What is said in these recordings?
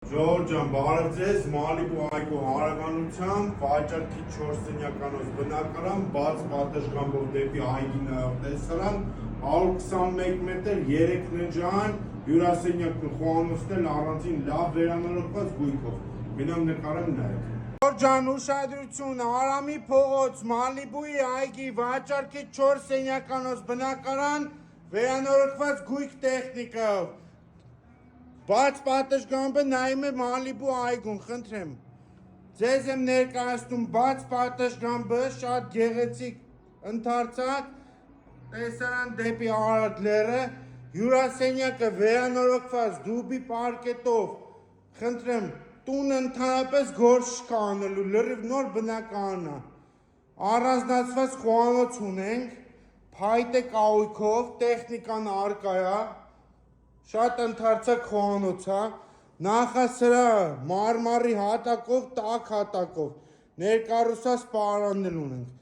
Ժողովրդյան, բարև ձեզ, Մալիբու այգու հարևանությամբ վաճառքի 4 սենյականոց բնակարան, բաց պատշգամբով դեպի այգի նայող տեսարան, 121 մետր, 3 ննջարան, հյուրասենյակն ու խոհանոցներն առանձին լավ վերանորոգված գույքով։ Մենամ նկարեմ նայեք։ Ժողովրդյան, ուշադրություն, Արամի փողոց, Մալիբուի այգի վաճառքի 4 սենյականոց բնակարան, վերանորոգված գույք տեխնիկով։ Բաց պատշգամբը նայում է Մալիբու այգուն, խնդրեմ։ Ձեզ եմ ներկայացնում բաց պատշգամբը, շատ գեղեցիկ ընդարձակ, տեսարան դեպի Արարատ լեռը, հյուրասենյակը վերանորոգված դուբի պարկետով, խնդրեմ, տունը ընդհանրապես գործ չկա անելու, լրիվ նոր բնակարան է։ Առանձնացված խոհանոց ունենք, փայտե կահույքով, տեխնիկան առկա է, շատ ընդարձակ խոհանոց է, նախասրահը մարմարի հատակով, տաք հատակով, ներկառուցված պարաններ ունենք։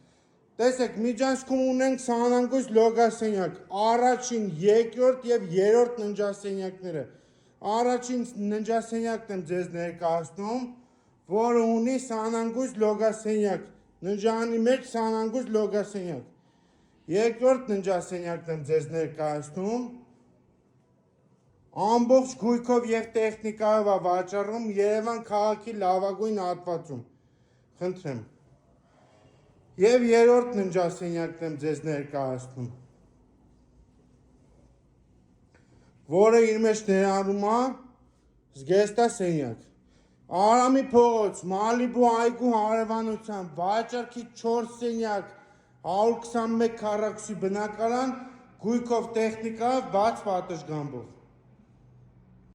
Տեսեք, միջանցքում ունենք սանանգույց լոգասենյակ, առաջին, երկրորդ և երրորդ ննջասենյակները։ Առաջին ննջասենյակն եմ ձեզ ներկայացնում, որը ունի սանանգույց լոգասենյակ, ննջարանի մեջ սանանգույց լոգասենյակ։ Երկրորդ ննջասենյակն եմ ձեզ ներկայացնում, ամբողջ գույքով և տեխնիկայով է վաճառում Երևան քաղաքի լավագույն հատվածում, խնդրեմ։ Եվ երրորդ ննջասենյակն եմ ձեզ ներկայացնում, որը իր մեջ ներառում է զգեստասենյակ։ Արամի փողոց, Մալիբու այգու հարևանությամբ, վաճառքի 4 սենյակ, 121 քառակուսի բնակարան, գույքով տեխնիկայով, բաց պատշգամբով։